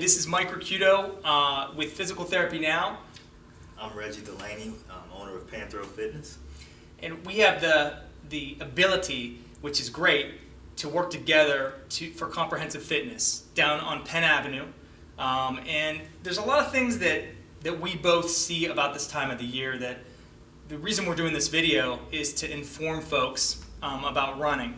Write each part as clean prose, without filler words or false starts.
This is Mike Ricciuto with Physical Therapy Now, I'm Reggie Delaney, owner of Panthro Fitness. and we have the ability, which is great, to work together for comprehensive fitness down on Penn Avenue. And there's a lot of things that we both see about this time of the year that the reason we're doing this video is to inform folks about running.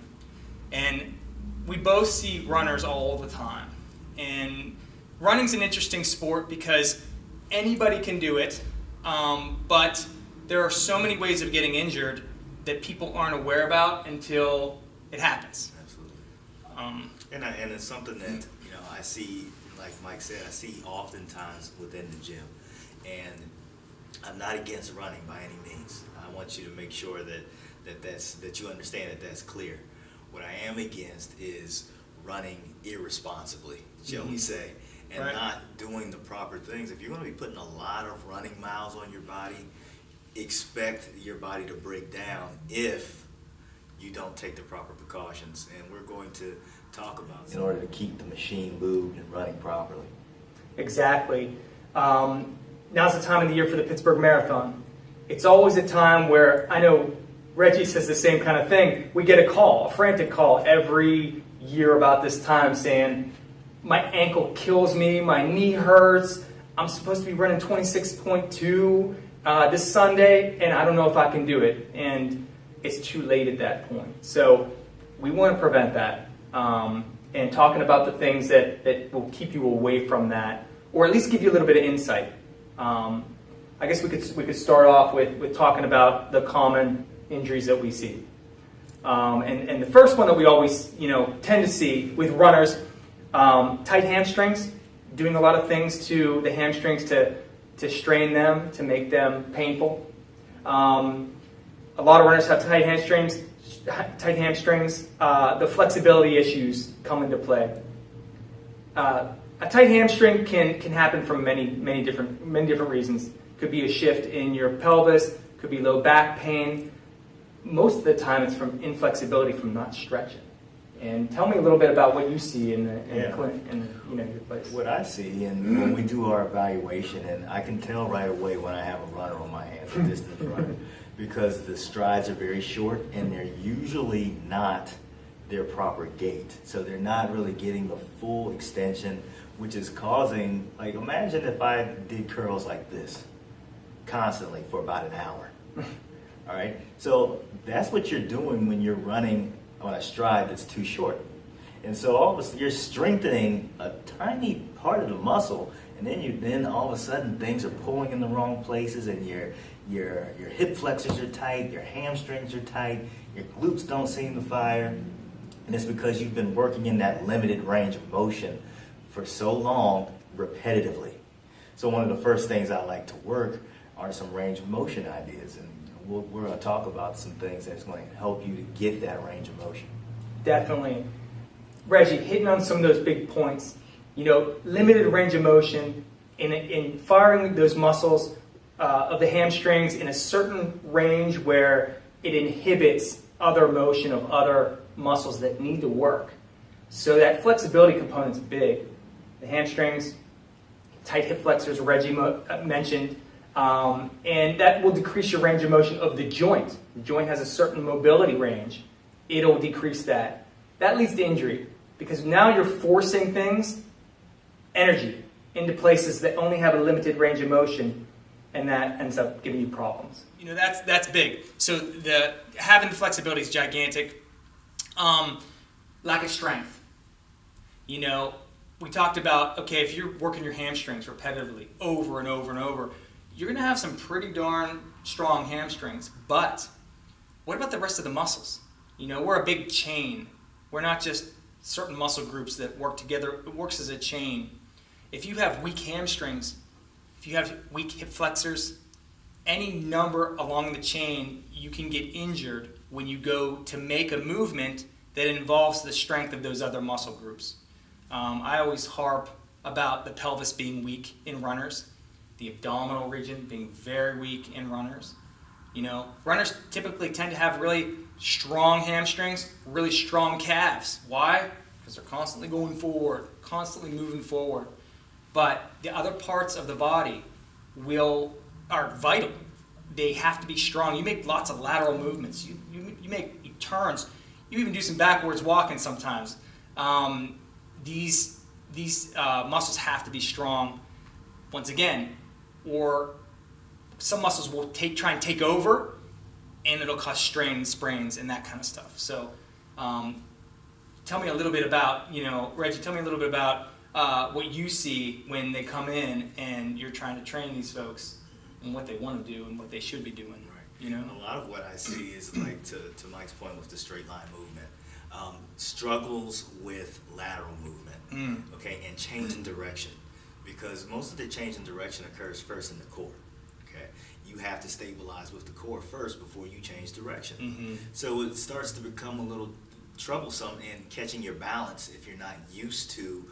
And we both see runners all the time. And running's an interesting sport because anybody can do it, but there are so many ways of getting injured that people aren't aware about until it happens. Absolutely. And it's something that I see, like Mike said, I see oftentimes within the gym. And I'm not against running by any means. I want you to make sure that you understand that that's clear. What I am against is running irresponsibly, shall we say, and Right. not doing the proper things. If you're going to be putting a lot of running miles on your body, expect your body to break down if you don't take the proper precautions. And we're going to talk about in order to keep the machine moved and running properly. Exactly. Now's the time of the year for the Pittsburgh Marathon. It's always a time where, I know Reggie says the same kind of thing, we get a frantic call every year about this time saying, my ankle kills me, my knee hurts, I'm supposed to be running 26.2 this Sunday, and I don't know if I can do it. And it's too late at that point. So we want to prevent that. And talking about the things that will keep you away from that, or at least give you a little bit of insight. I guess we could start off with talking about the common injuries that we see. And the first one that we always tend to see with runners, tight hamstrings, doing a lot of things to the hamstrings to strain them, to make them painful. A lot of runners have tight hamstrings. The flexibility issues come into play. A tight hamstring can happen from many different reasons. Could be a shift in your pelvis, could be low back pain. Most of the time, it's from inflexibility from not stretching. And tell me a little bit about what you see in the clinic, your place. What I see, and when we do our evaluation, and I can tell right away when I have a runner on my hands, a distance runner, because the strides are very short and they're usually not their proper gait. So they're not really getting the full extension, which is causing, like, imagine if I did curls like this constantly for about an hour. All right? So that's what you're doing when you're running on a stride that's too short. And so all of a sudden you're strengthening a tiny part of the muscle, and then all of a sudden things are pulling in the wrong places, and your hip flexors are tight, your hamstrings are tight, your glutes don't seem to fire, and it's because you've been working in that limited range of motion for so long repetitively. So one of the first things I like to work are some range of motion ideas, and we're going to talk about some things that's going to help you to get that range of motion. Definitely. Reggie, hitting on some of those big points, limited range of motion in firing those muscles of the hamstrings in a certain range where it inhibits other motion of other muscles that need to work. So that flexibility component is big. The hamstrings, tight hip flexors, Reggie mentioned, and that will decrease your range of motion of the joint. The joint has a certain mobility range. It'll decrease that. That leads to injury because now you're forcing energy, into places that only have a limited range of motion, and that ends up giving you problems. That's big. So having the flexibility is gigantic. Lack of strength. We talked about, okay, if you're working your hamstrings repetitively over and over and over, you're going to have some pretty darn strong hamstrings. But what about the rest of the muscles? We're a big chain. We're not just certain muscle groups that work together. It works as a chain. If you have weak hamstrings, if you have weak hip flexors, any number along the chain, you can get injured when you go to make a movement that involves the strength of those other muscle groups. I always harp about the pelvis being weak in runners, the abdominal region being very weak in runners. Runners typically tend to have really strong hamstrings, really strong calves. Why? Because they're constantly going forward, constantly moving forward. but the other parts of the body are vital. They have to be strong. You make lots of lateral movements. You make turns. You even do some backwards walking sometimes. These muscles have to be strong. Once again, or some muscles will try and take over, and it'll cause strains, sprains, and that kind of stuff. So, tell me a little bit about, Reggie. Tell me a little bit about what you see when they come in and you're trying to train these folks and what they want to do and what they should be doing. Right. A lot of what I see is like to Mike's point with the straight line movement, struggles with lateral movement, okay, and change in direction, because most of the change in direction occurs first in the core. Okay, you have to stabilize with the core first before you change direction. So it starts to become a little troublesome in catching your balance if you're not used to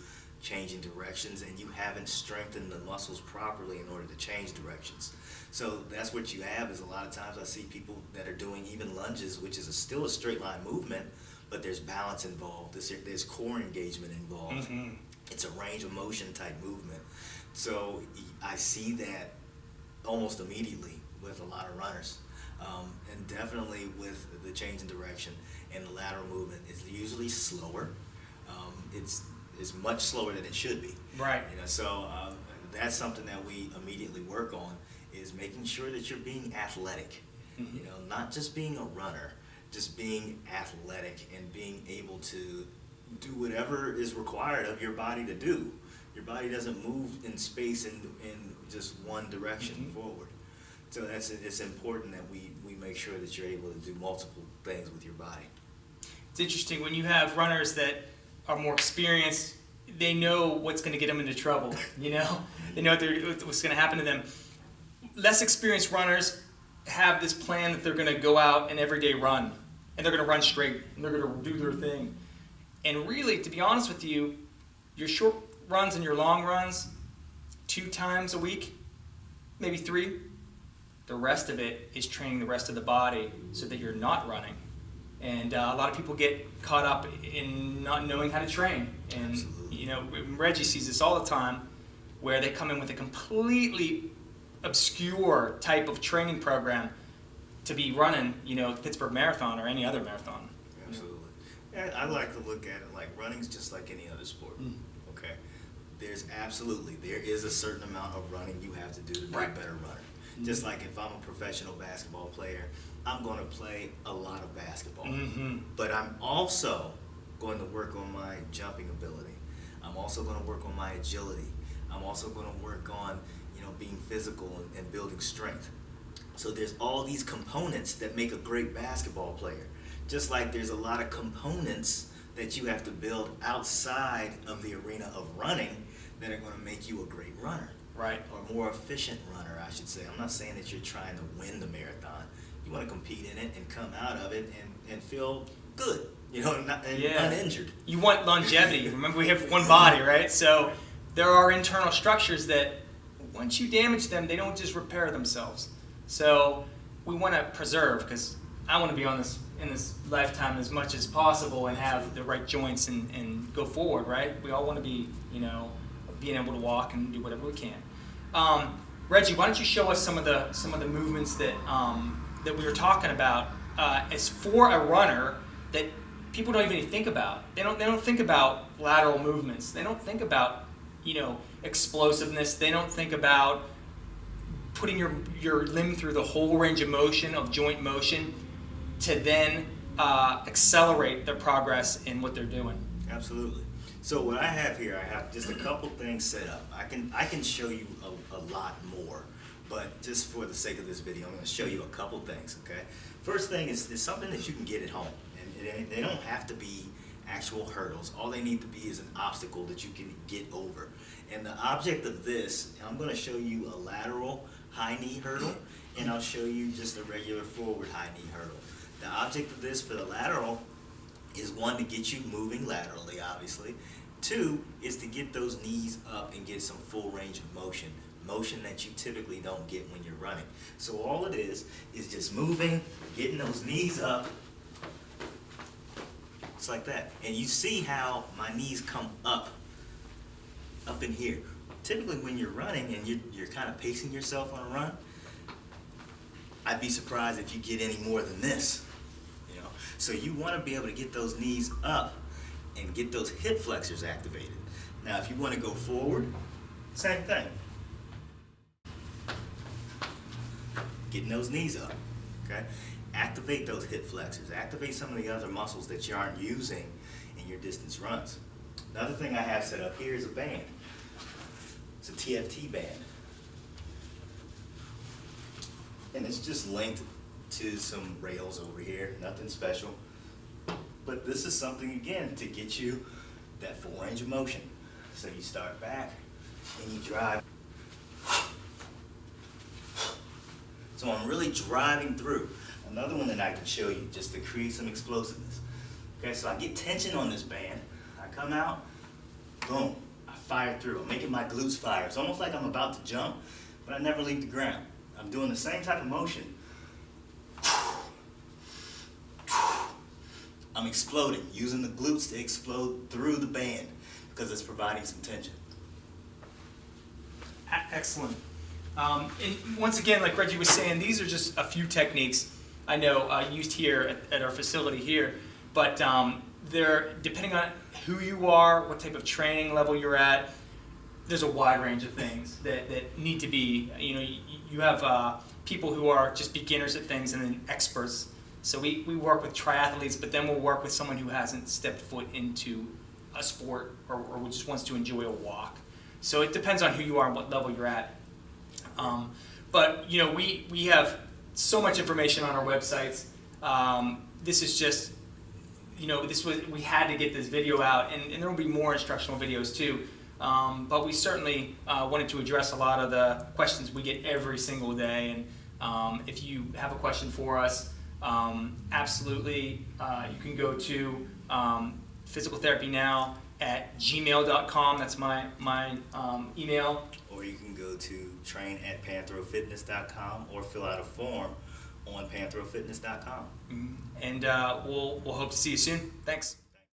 changing directions and you haven't strengthened the muscles properly in order to change directions. So that's what you have, is a lot of times I see people that are doing even lunges, which is still a straight line movement, but there's balance involved, there's core engagement involved. It's a range of motion type movement. So I see that almost immediately with a lot of runners. And definitely with the change in direction and the lateral movement, it's usually slower. It's much slower than it should be. Right. So that's something that we immediately work on, is making sure that you're being athletic. Not just being a runner, just being athletic and being able to do whatever is required of your body to do. Your body doesn't move in space in just one direction forward. So it's important that we make sure that you're able to do multiple things with your body. It's interesting when you have runners that are more experienced. They know what's going to get them into trouble. They know what's going to happen to them. Less experienced runners have this plan that they're going to go out and every day run, and they're going to run straight, and they're going to do their thing. And really, to be honest with you, your short runs and your long runs, 2 times a week, maybe 3. The rest of it is training the rest of the body so that you're not running. And a lot of people get caught up in not knowing how to train. And Reggie sees this all the time, where they come in with a completely obscure type of training program to be running, Pittsburgh Marathon or any other marathon. Absolutely. Yeah, I like to look at it like running's just like any other sport. Okay. There is a certain amount of running you have to do to be a better runner. Just like if I'm a professional basketball player, I'm going to play a lot of basketball. But I'm also going to work on my jumping ability. I'm also going to work on my agility. I'm also going to work on, being physical and building strength. So there's all these components that make a great basketball player. Just like there's a lot of components that you have to build outside of the arena of running that are going to make you a great runner. Right. Or more efficient runner, I should say. I'm not saying that you're trying to win the marathon. You want to compete in it and come out of it and feel good, uninjured. You want longevity. Remember, we have one body, right? So there are internal structures that once you damage them, they don't just repair themselves. So we want to preserve, because I want to be in this lifetime as much as possible and have the right joints and go forward, right? We all want to be, being able to walk and do whatever we can. Reggie, why don't you show us some of the movements that we were talking about as for a runner that people don't even think about. They don't think about lateral movements. They don't think about explosiveness. They don't think about putting your limb through the whole range of motion, of joint motion, to then accelerate their progress in what they're doing. Absolutely. So what I have here, I have just a couple things set up. I can show you a lot more, but just for the sake of this video, I'm going to show you a couple things, okay? First thing is something that you can get at home, and they don't have to be actual hurdles. All they need to be is an obstacle that you can get over. And the object of this, I'm going to show you a lateral high knee hurdle, and I'll show you just a regular forward high knee hurdle. The object of this for the lateral is, 1, to get you moving laterally, obviously. 2 is to get those knees up and get some full range of motion that you typically don't get when you're running. So all it is just moving, getting those knees up, just like that. And you see how my knees come up in here. typically when you're running and you're kind of pacing yourself on a run, I'd be surprised if you get any more than this. You know, so you want to be able to get those knees up and get those hip flexors activated. Now, if you want to go forward, same thing. Getting those knees up, okay? Activate those hip flexors. Activate some of the other muscles that you aren't using in your distance runs. Another thing I have set up here is a band. It's a TFT band. And it's just linked to some rails over here, nothing special. But this is something, again, to get you that full range of motion. So you start back and you drive. So I'm really driving through. Another one that I can show you just to create some explosiveness. Okay, so I get tension on this band. I come out, boom, I fire through. I'm making my glutes fire. It's almost like I'm about to jump, but I never leave the ground. I'm doing the same type of motion. I'm exploding, using the glutes to explode through the band because it's providing some tension. Excellent. And once again, like Reggie was saying, these are just a few techniques I know used here at our facility here, but they're, depending on who you are, what type of training level you're at, there's a wide range of things that need to be, you know, you have people who are just beginners at things and then experts. So we work with triathletes, but then we'll work with someone who hasn't stepped foot into a sport or just wants to enjoy a walk. So it depends on who you are and what level you're at. But you know, we have so much information on our websites. This is just, you know, we had to get this video out, and there will be more instructional videos too. But we certainly wanted to address a lot of the questions we get every single day. And if you have a question for us, absolutely, you can go to physicaltherapynow@gmail.com. That's my email. Or you can go to train@pantherofitness.com or fill out a form on pantherofitness.com. And we'll hope to see you soon. Thanks.